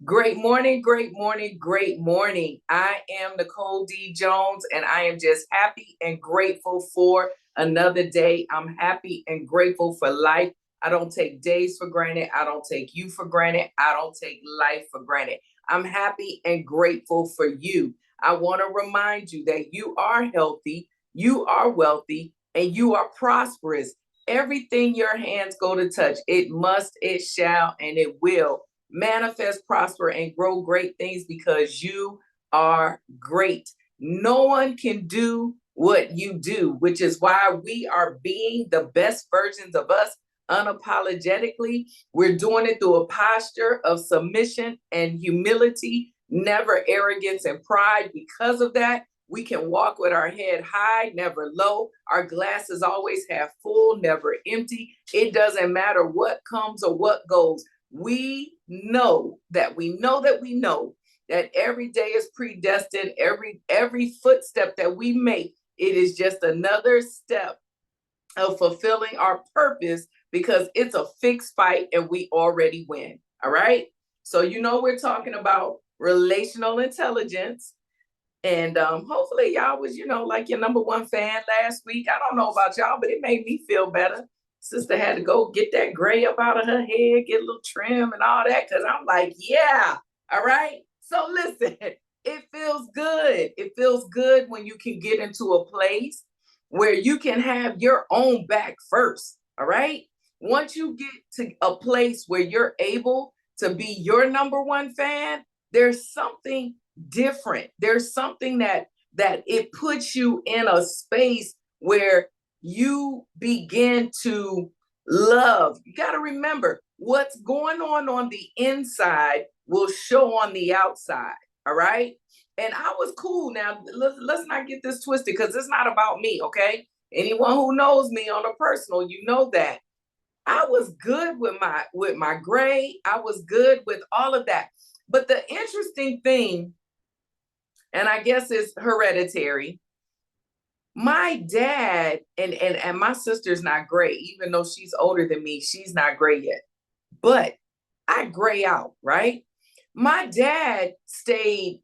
Great morning, great morning, great morning. I am Nicole D. Jones, and I am just happy and grateful for another day. I'm happy and grateful for life. I don't take days for granted. I don't take you for granted. I don't take life for granted. I'm happy and grateful for you. I want to remind you that you are healthy, you are wealthy, and you are prosperous. Everything your hands go to touch, it must, it shall, and it will manifest, prosper, and grow great things because you are great. No one can do what you do, which is why we are being the best versions of us unapologetically. We're doing it through a posture of submission and humility, never arrogance and pride. Because of that, we can walk with our head high, never low. Our glasses always half full, never empty. It doesn't matter what comes or what goes. We know that that every day is predestined. Every footstep that we make, it is just another step of fulfilling our purpose because it's a fixed fight and we already win. All right. So we're talking about relational intelligence. And hopefully y'all was, like your number one fan last week. I don't know about y'all, but it made me feel better. Sister had to go get that gray up out of her head, get a little trim and all that, because I'm like, yeah, all right. So listen, it feels good. It feels good when you can get into a place where you can have your own back first. All right. Once you get to a place where you're able to be your number one fan, there's something different. There's something that it puts you in a space where you begin to love. You got to remember what's going on the inside will show on the outside. All right. And I was cool. Now, let's not get this twisted because it's not about me. Okay. Anyone who knows me on a personal, you know that I was good with my grade. I was good with all of that. But the interesting thing, and I guess it's hereditary, my dad and my sister's not great, even though she's older than me, she's not great yet. But I gray out, right? My dad stayed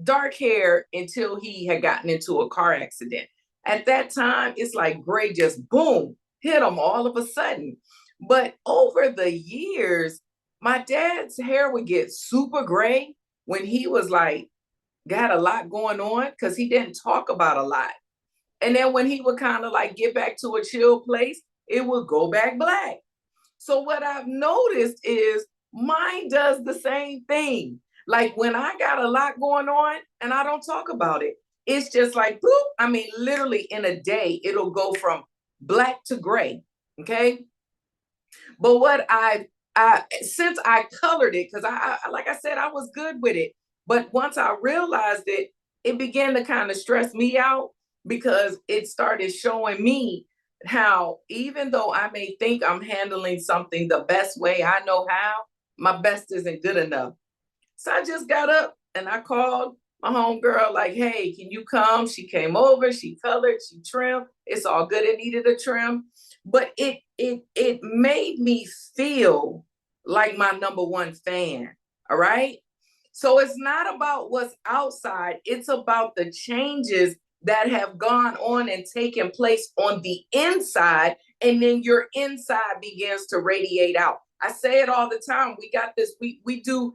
dark hair until he had gotten into a car accident. At that time, it's like gray just boom, hit him all of a sudden. But over the years, my dad's hair would get super gray when he was like, got a lot going on because he didn't talk about a lot. And then when he would kind of like get back to a chill place, it would go back black. So what I've noticed is mine does the same thing. Like when I got a lot going on and I don't talk about it, it's just like, boop. I mean, literally in a day, it'll go from black to gray. Okay. But what since I colored it, because like I said, I was good with it. But once I realized it, it began to kind of stress me out because it started showing me how, even though I may think I'm handling something the best way I know how, my best isn't good enough. So I just got up and I called my homegirl, like, hey, can you come? She came over, she colored, she trimmed. It's all good. It needed a trim. But it made me feel like my number one fan. All right. So it's not about what's outside, it's about the changes that have gone on and taken place on the inside, and then your inside begins to radiate out. I say it all the time. We got this, we do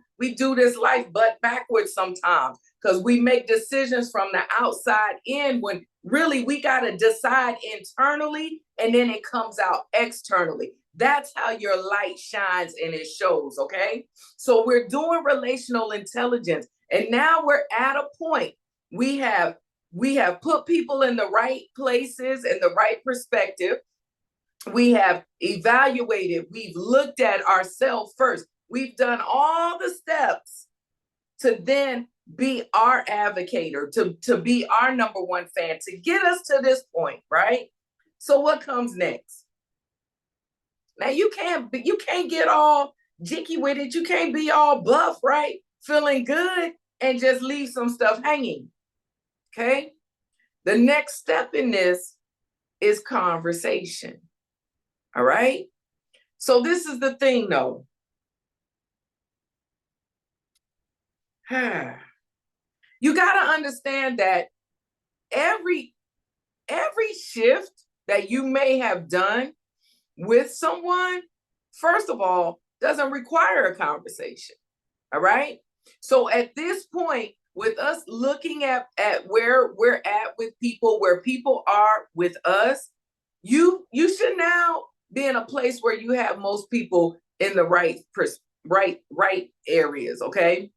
this life butt backwards sometimes because we make decisions from the outside in when really we got to decide internally and then it comes out externally. That's how your light shines and it shows. Okay. So we're doing relational intelligence. And now we're at a point we have put people in the right places and the right perspective. We have evaluated, we've looked at ourselves first. We've done all the steps to then be our advocator, to be our number one fan, to get us to this point, right? So what comes next? Now you can't get all jicky with it. You can't be all buff, right? Feeling good and just leave some stuff hanging. Okay? The next step in this is conversation. All right? So this is the thing though. You got to understand that every shift that you may have done with someone, first of all, doesn't require a conversation. All right. So at this point, with us looking at where we're at with people, where people are with us, you should now be in a place where you have most people in the right areas, okay?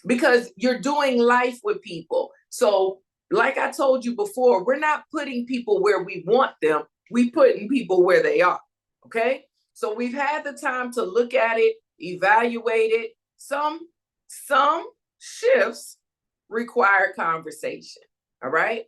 Because you're doing life with people. So like I told you before, we're not putting people where we want them. We putting people where they are, okay? So we've had the time to look at it, evaluate it. Some shifts require conversation, all right?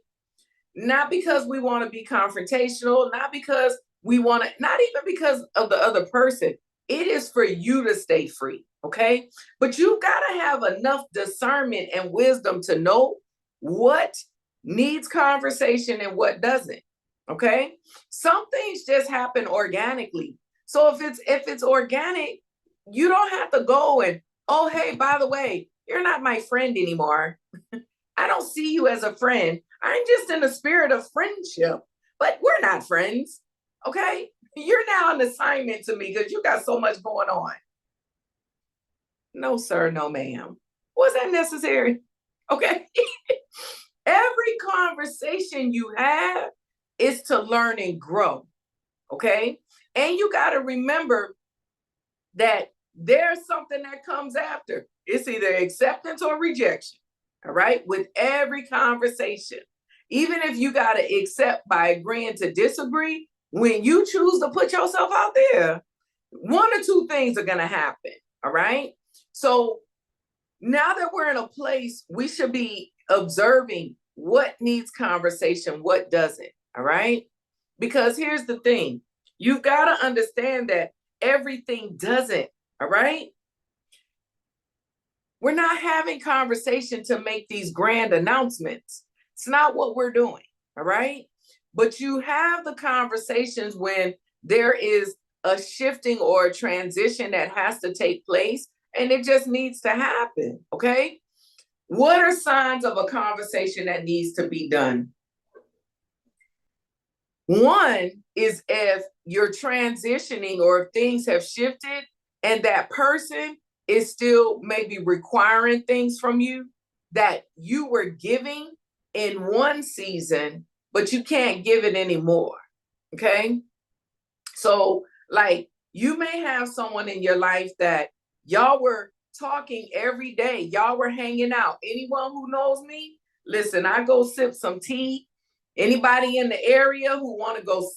Not because we want to be confrontational, not because we want to, not even because of the other person. It is for you to stay free, okay? But you got to have enough discernment and wisdom to know what needs conversation and what doesn't, okay? Some things just happen organically. So if it's organic, you don't have to go and, oh, hey, by the way, you're not my friend anymore. I don't see you as a friend. I'm just in the spirit of friendship, but we're not friends, okay? You're now an assignment to me because you got so much going on. No, sir, no, ma'am. Was that necessary? Okay. Every conversation you have is to learn and grow, okay? And you got to remember that there's something that comes after. It's either acceptance or rejection, all right? With every conversation. Even if you got to accept by agreeing to disagree, when you choose to put yourself out there, one or two things are going to happen, all right? So now that we're in a place, we should be observing what needs conversation, what doesn't, all right? Because here's the thing. You've got to understand that everything doesn't, all right? We're not having conversation to make these grand announcements. It's not what we're doing, all right? But you have the conversations when there is a shifting or a transition that has to take place, and it just needs to happen, okay? What are signs of a conversation that needs to be done? One is if you're transitioning or if things have shifted and that person is still maybe requiring things from you that you were giving in one season, but you can't give it anymore, okay? So like you may have someone in your life that y'all were talking every day, y'all were hanging out. Anyone who knows me, listen, I go sip some tea. Anybody in the area who want to go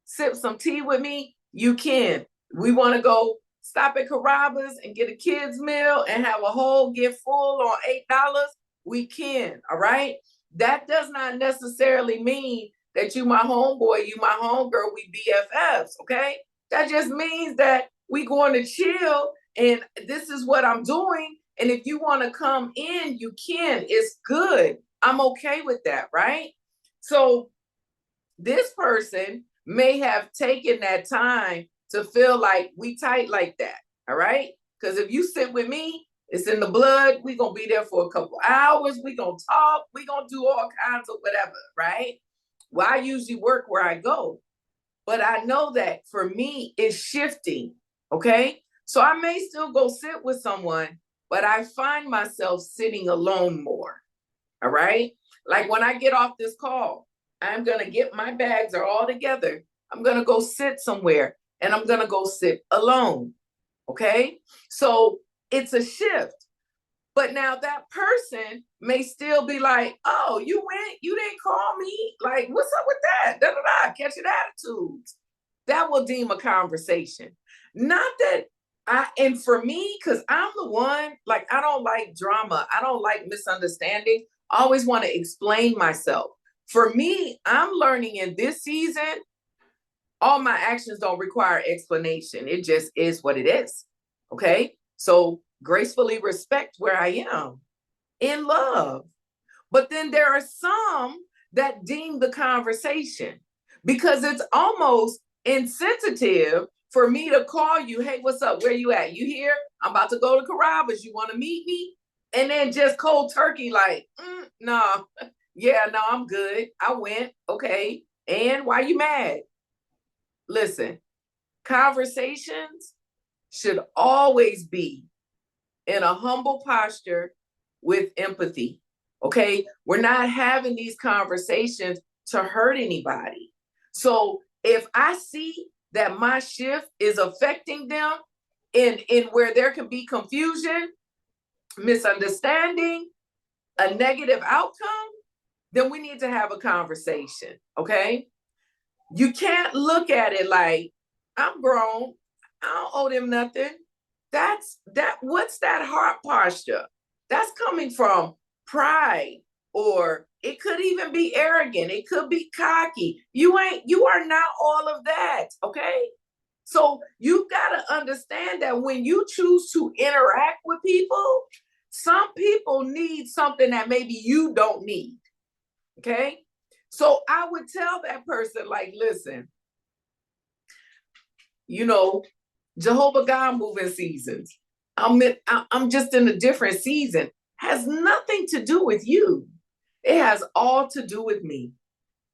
sip some tea with me, you can. We want to go stop at Carrabba's and get a kid's meal and have a whole get full on $8. We can, all right? That does not necessarily mean that you my homeboy, you my homegirl, we BFFs, okay? That just means that we going to chill and this is what I'm doing. And if you want to come in, you can. It's good. I'm okay with that, right? So this person may have taken that time to feel like we tight like that, all right? Because if you sit with me, it's in the blood. We're going to be there for a couple hours. We're going to talk. We're going to do all kinds of whatever, right? Well, I usually work where I go. But I know that for me, it's shifting, okay? So I may still go sit with someone, but I find myself sitting alone more, all right? Like when I get off this call, I'm going to get my bags are all together. I'm going to go sit somewhere and I'm going to go sit alone. Okay. So it's a shift. But now that person may still be like, oh, you went, you didn't call me. Like, what's up with that? Da, da, da, catching attitudes. That will deem a conversation. Not that and for me, because I'm the one, like, I don't like drama. I don't like misunderstanding. I always want to explain myself. For me, I'm learning in this season, all my actions don't require explanation. It just is what it is. Okay. So gracefully respect where I am in love. But then there are some that deem the conversation because it's almost insensitive for me to call you. Hey, what's up? Where you at? You here? I'm about to go to Carrabba's. You want to meet me? and then just cold turkey, like, no, yeah, no, I'm good. I went, okay. And why you mad? Listen, conversations should always be in a humble posture with empathy. Okay. We're not having these conversations to hurt anybody. So if I see that my shift is affecting them in where there can be confusion, misunderstanding, a negative outcome, then we need to have a conversation. Okay. You can't look at it like, I'm grown, I don't owe them nothing. What's that heart posture? That's coming from pride, or it could even be arrogant, it could be cocky. You are not all of that, okay? So you got to understand that when you choose to interact with people, some people need something that maybe you don't need, okay? So I would tell that person, like, listen, you know, Jehovah God moving seasons. I'm just in a different season. Has nothing to do with you. It has all to do with me.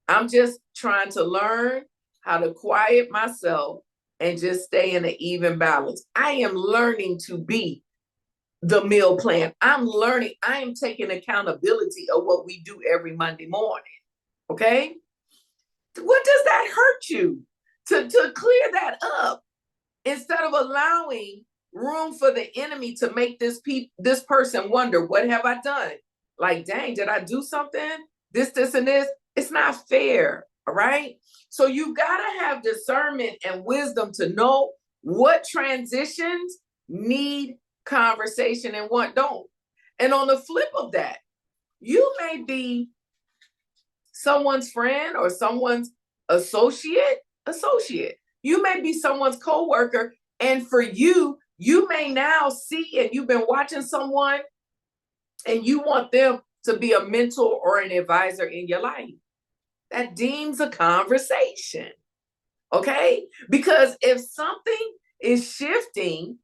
I'm just trying to learn how to quiet myself and just stay in an even balance. I am learning to be the meal plan. I'm learning. I am taking accountability of what we do every Monday morning. Okay? What does that hurt you? To clear that up, instead of allowing room for the enemy to make this person wonder, what have I done? Like, dang, did I do something? This, and this. It's not fair. All right. So you got to have discernment and wisdom to know what transitions need conversation and what don't. And on the flip of that, you may be someone's friend or someone's associate. You may be someone's coworker, and for you, you may now see, and you've been watching someone and you want them to be a mentor or an advisor in your life. That deems a conversation. Okay? Because if something is shifting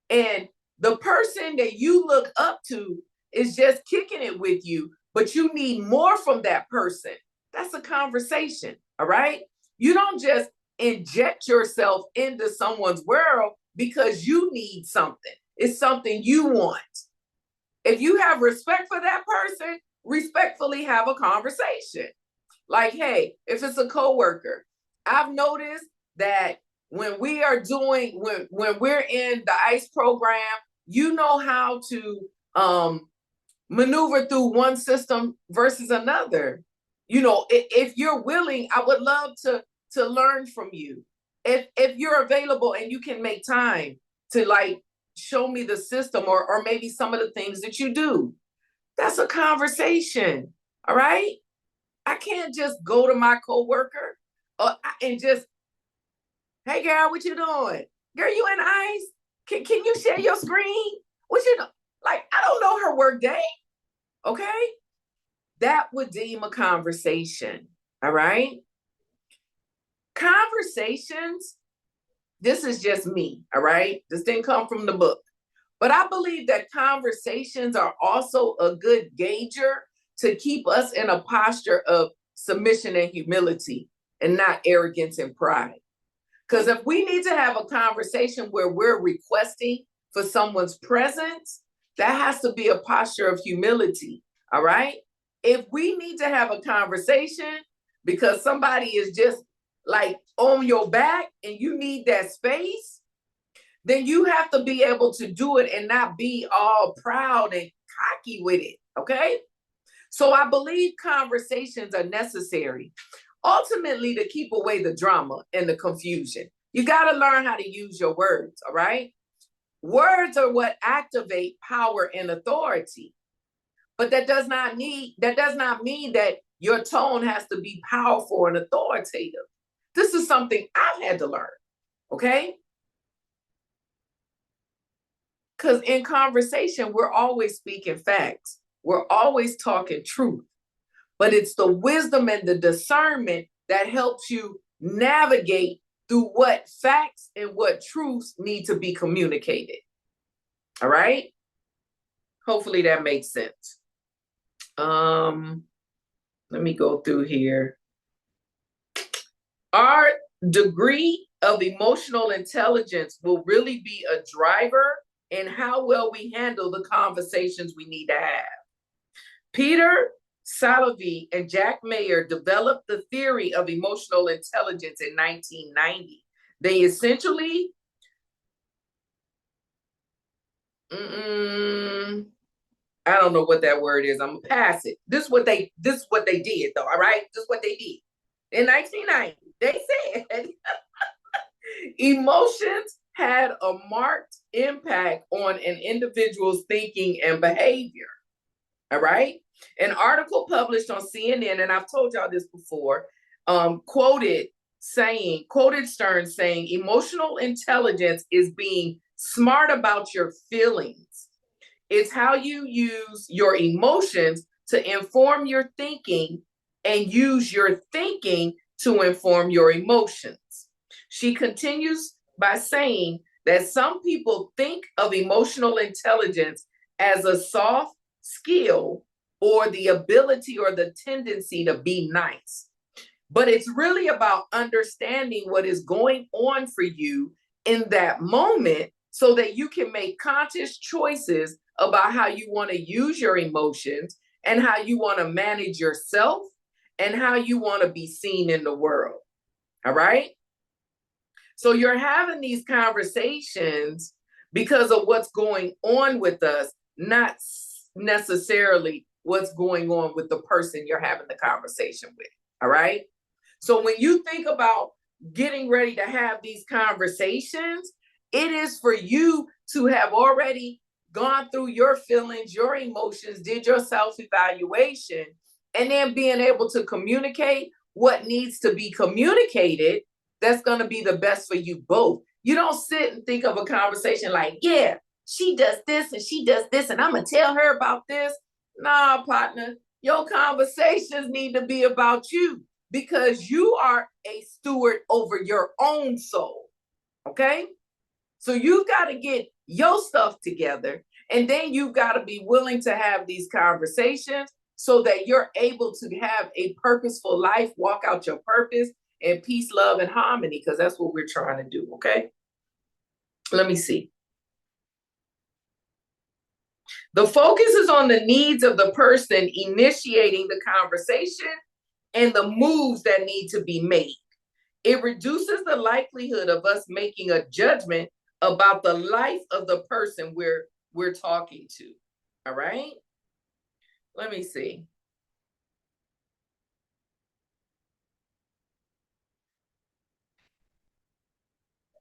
and the person that you look up to is just kicking it with you, but you need more from that person, that's a conversation. All right? You don't just inject yourself into someone's world because you need something. It's something you want. If you have respect for that person, respectfully have a conversation. Like, hey, if it's a coworker, I've noticed that when we are doing, when we're in the ICE program, you know how to maneuver through one system versus another. You know, if you're willing, I would love to learn from you. If you're available and you can make time to, like, show me the system, or maybe some of the things that you do, that's a conversation. All right. I can't just go to my coworker and just, hey girl, what you doing? Girl, you in ICE? Can you share your screen? What you know? Like, I don't know her work day. Okay. That would deem a conversation. All right. Conversations, this is just me. All right. This didn't come from the book. But I believe that conversations are also a good gauger to keep us in a posture of submission and humility, and not arrogance and pride. Because if we need to have a conversation where we're requesting for someone's presence, that has to be a posture of humility. All right. If we need to have a conversation because somebody is just like on your back and you need that space, then you have to be able to do it and not be all proud and cocky with it. Okay. So I believe conversations are necessary, ultimately, to keep away the drama and the confusion. You got to learn how to use your words. All right. Words are what activate power and authority. But that does not mean that your tone has to be powerful and authoritative. This is something I've had to learn. Okay. Because in conversation, we're always speaking facts. We're always talking truth. But it's the wisdom and the discernment that helps you navigate through what facts and what truths need to be communicated. All right? Hopefully that makes sense. Let me go through here. Our degree of emotional intelligence will really be a driver in how well we handle the conversations we need to have. Peter Salovey and Jack Mayer developed the theory of emotional intelligence in 1990. They essentially, I don't know what that word is. I'm gonna pass it. This is what they did, though. All right, this is what they did in 1990. They said emotions had a marked impact on an individual's thinking and behavior. All right. An article published on CNN, and I've told y'all this before, quoted Stern saying, emotional intelligence is being smart about your feelings. It's how you use your emotions to inform your thinking and use your thinking to inform your emotions. She continues by saying that some people think of emotional intelligence as a soft skill or the ability or the tendency to be nice. But it's really about understanding what is going on for you in that moment so that you can make conscious choices about how you want to use your emotions and how you want to manage yourself and how you want to be seen in the world. All right? So you're having these conversations because of what's going on with us, not necessarily what's going on with the person you're having the conversation with. All right. So when you think about getting ready to have these conversations, it is for you to have already gone through your feelings, your emotions, did your self-evaluation, and then being able to communicate what needs to be communicated that's going to be the best for you both. You don't sit and think of a conversation like, yeah, she does this and she does this, and I'm going to tell her about this. Nah, partner, your conversations need to be about you because you are a steward over your own soul. Okay? So you've got to get your stuff together, and then you've got to be willing to have these conversations so that you're able to have a purposeful life, walk out your purpose in peace, love, and harmony, because that's what we're trying to do. Okay? Let me see. The focus is on the needs of the person initiating the conversation and the moves that need to be made. It reduces the likelihood of us making a judgment about the life of the person we're talking to. All right? Let me see.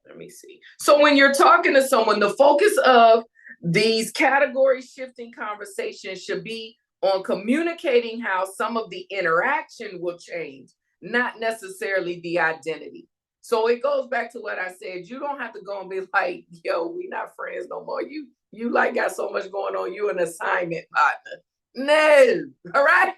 Let me see. So when you're talking to someone, the focus of these category shifting conversations should be on communicating how some of the interaction will change, not necessarily the identity. So it goes back to what I said. You don't have to go and be like, yo, we not friends no more. You like got so much going on. You an assignment partner. No, all right?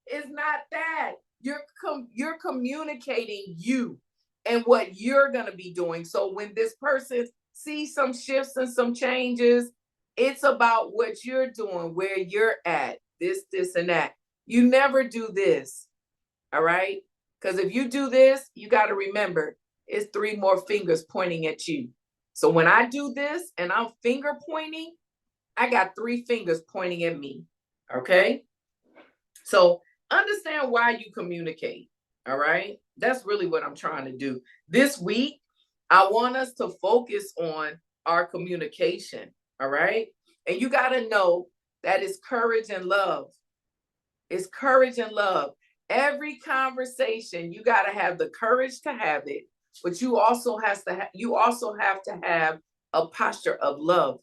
It's not that. You're communicating you and what you're going to be doing. So when this person sees some shifts and some changes, it's about what you're doing, where you're at, this, and that. You never do this. All right? Because if you do this, you got to remember it's 3 more fingers pointing at you. So when I do this and I'm finger pointing, I got 3 fingers pointing at me. Okay? So understand why you communicate. All right? That's really what I'm trying to do. This week, I want us to focus on our communication. All right? And you got to know that it's courage and love. It's courage and love. Every conversation, you got to have the courage to have it, but you also have to have a posture of love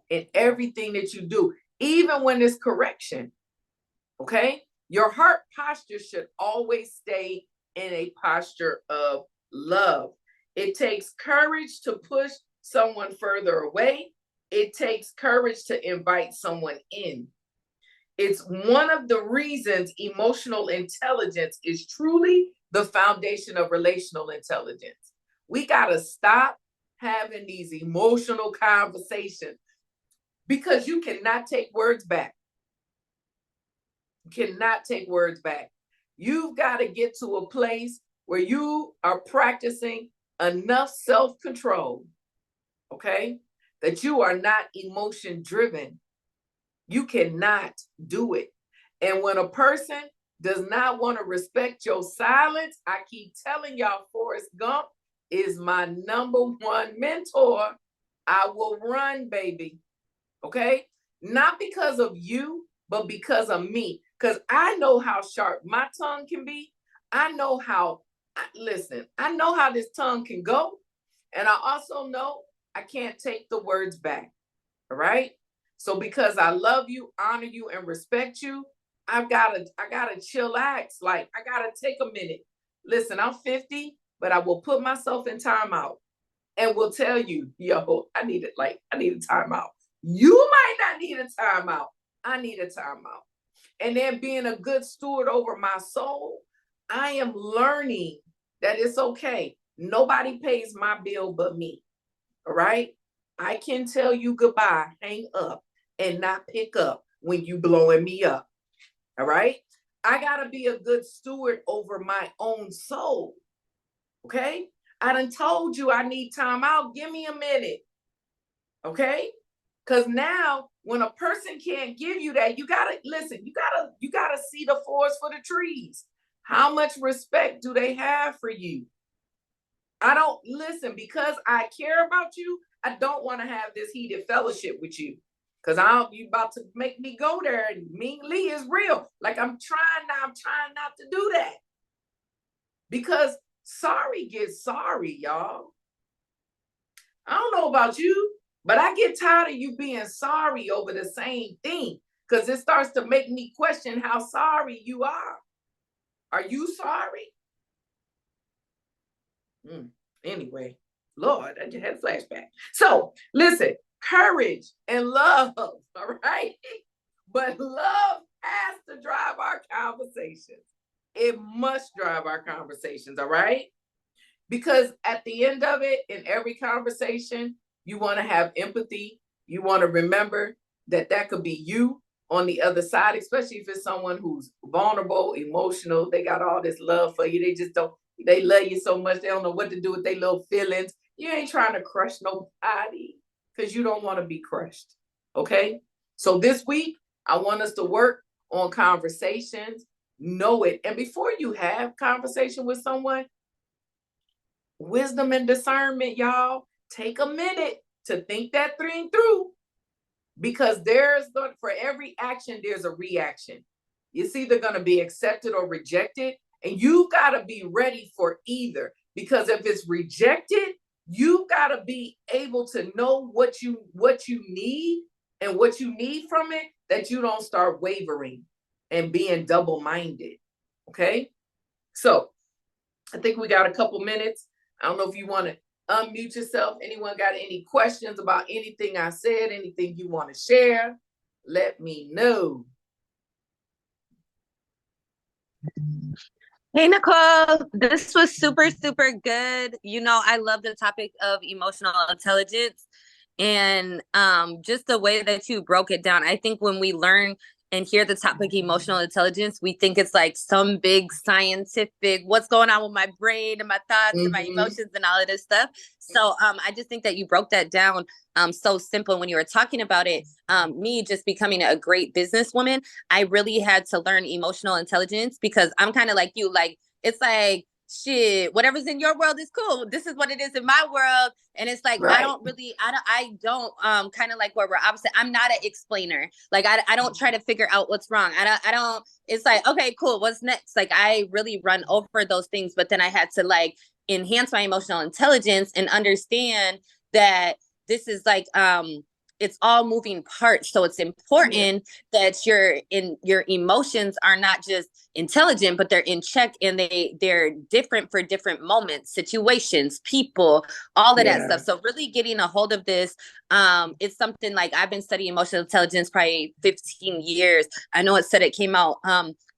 in everything that you do, even when it's correction. Okay? Your heart posture should always stay in a posture of love. It takes courage to push someone further away. It takes courage to invite someone in. It's one of the reasons emotional intelligence is truly the foundation of relational intelligence. We got to stop having these emotional conversations. because you cannot take words back. You cannot take words back. You've got to get to a place where you are practicing enough self-control, okay, that you are not emotion driven. You cannot do it. And when a person does not want to respect your silence, I keep telling y'all, Forrest Gump is my number one mentor. I will run, baby. Okay? Not because of you, but because of me. Because I know how sharp my tongue can be. I know how, listen, I know how this tongue can go. And I also know I can't take the words back. All right? So because I love you, honor you, and respect you, I gotta chillax. Like, I gotta take a minute. Listen, I'm 50, but I will put myself in timeout and will tell you, yo, I need a timeout. You might not need a timeout. I need a timeout. And then being a good steward over my soul, I am learning that it's okay. Nobody pays my bill but me. All right? I can tell you goodbye, hang up, and not pick up when you blowing me up. All right? I got to be a good steward over my own soul. Okay? I done told you I need time out. Give me a minute. Okay? Because now when a person can't give you that, you gotta listen, you gotta see the forest for the trees. How much respect do they have for you? I don't listen because I care about you. I don't want to have this heated fellowship with you. Because you about to make me go there, and Ming Lee is real. Like I'm trying not to do that. Because sorry gets sorry, y'all. I don't know about you, but I get tired of you being sorry over the same thing. Because it starts to make me question how sorry you are. Are you sorry? Anyway, Lord, I just had a flashback. So listen, courage and love, all right? But love has to drive our conversations. It must drive our conversations, all right? Because at the end of it, in every conversation, you want to have empathy. You want to remember that could be you on the other side, especially if it's someone who's vulnerable, emotional. They got all this love for you. They love you so much, they don't know what to do with their little feelings. You ain't trying to crush nobody because you don't want to be crushed. Okay? So this week, I want us to work on conversations, know it. And before you have conversation with someone, wisdom and discernment, y'all, take a minute to think that thing through, because for every action, there's a reaction. It's either going to be accepted or rejected. And you've got to be ready for either, because if it's rejected, you've got to be able to know what you need and what you need from it, that you don't start wavering and being double-minded. Okay? So I think we got a couple minutes. I don't know if you want to unmute yourself. Anyone got any questions about anything I said, anything you want to share? Let me know. Hey, Nicole, this was super, super good. You know, I love the topic of emotional intelligence and just the way that you broke it down. I think when we learn and hear the topic emotional intelligence, we think it's like some big scientific, what's going on with my brain and my thoughts and my emotions and all of this stuff. So I just think that you broke that down so simple. When you were talking about it, me just becoming a great businesswoman, I really had to learn emotional intelligence, because I'm kind of like you, like, it's like, shit, whatever's in your world is cool. This is what it is in my world. And it's like, right. I don't kind of like where we're opposite. I'm not an explainer. Like, I don't try to figure out what's wrong. I don't, it's like, okay, cool. What's next? Like, I really run over those things, but then I had to like enhance my emotional intelligence and understand that this is like, it's all moving parts. So it's important that your emotions are not just intelligent, but they're in check, and they're different for different moments, situations, people, all of that stuff. So really getting a hold of this, it's something like I've been studying emotional intelligence probably 15 years. I know it said it came out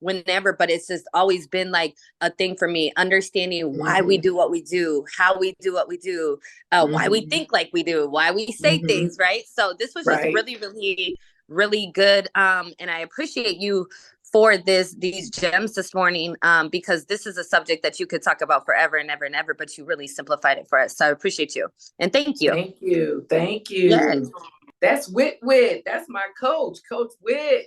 whenever, but it's just always been like a thing for me, understanding why we do what we do, how we do what we do, why we think like we do, why we say things, right? So this was just Right. really, really, really good. And I appreciate you for these gems this morning, because this is a subject that you could talk about forever and ever and ever, but you really simplified it for us. So I appreciate you. And thank you. Thank you. Thank Yes. you. That's Wit. That's my coach, Coach Wit.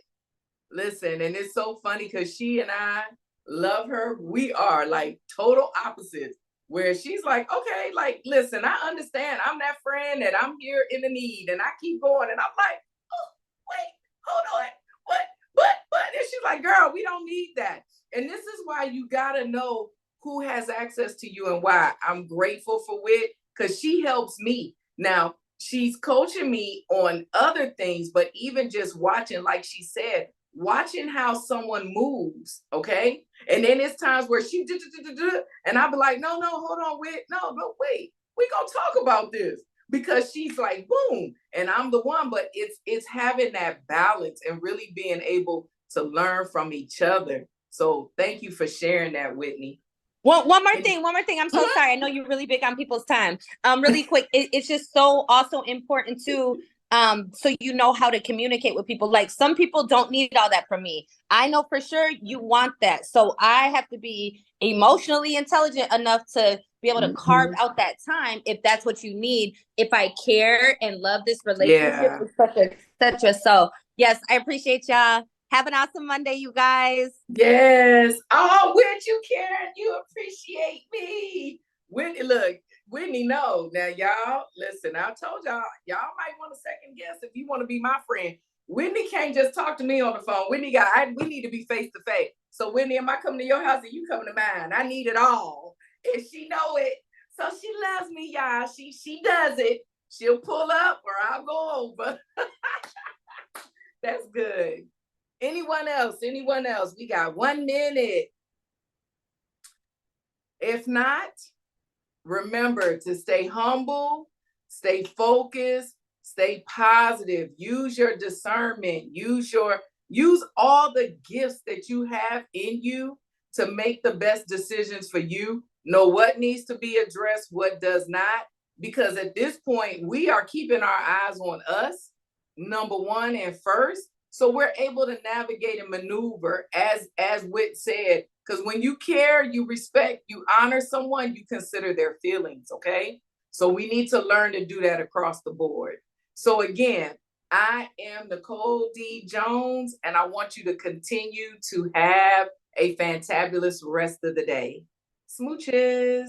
Listen, and it's so funny because she and I love her. We are like total opposites. Where she's like, okay, like, listen, I understand. I'm that friend that I'm here in the need, and I keep going. And I'm like, oh, wait, hold on, what, but, and she's like, girl, we don't need that. And this is why you gotta know who has access to you and why. I'm grateful for Wit because she helps me. Now, she's coaching me on other things, but even just watching, like she said, watching how someone moves, okay? And then it's times where she and I'll be like, no, hold on, wait, no, wait, we gonna talk about this because she's like, boom, and I'm the one. But it's having that balance and really being able to learn from each other. So thank you for sharing that, Whitney. One more thing. I'm so sorry. I know you're really big on people's time. Really quick, it's just so also important too. So you know how to communicate with people. Like some people don't need all that from me. I know for sure you want that. So I have to be emotionally intelligent enough to be able to carve out that time if that's what you need. If I care and love this relationship, etc. So yes, I appreciate y'all. Have an awesome Monday, you guys. Yes. Oh, Whit, you Karen, you appreciate me. Whitney, look, Whitney, no. Now, y'all, listen, I told y'all might want to second guess if you want to be my friend. Whitney can't just talk to me on the phone. We need to be face to face. So, Whitney, am I coming to your house or you coming to mine? I need it all. And she know it. So she loves me, y'all. She does it. She'll pull up or I'll go over. That's good. Anyone else? We got 1 minute. If not, remember to stay humble, stay focused, stay positive. Use your discernment. Use all the gifts that you have in you to make the best decisions for you. Know what needs to be addressed, what does not. Because at this point, we are keeping our eyes on us, number one and first. So we're able to navigate and maneuver, as Whit said, because when you care, you respect, you honor someone, you consider their feelings, okay? So we need to learn to do that across the board. So again, I am Nicole D. Jones, and I want you to continue to have a fantabulous rest of the day. Smooches.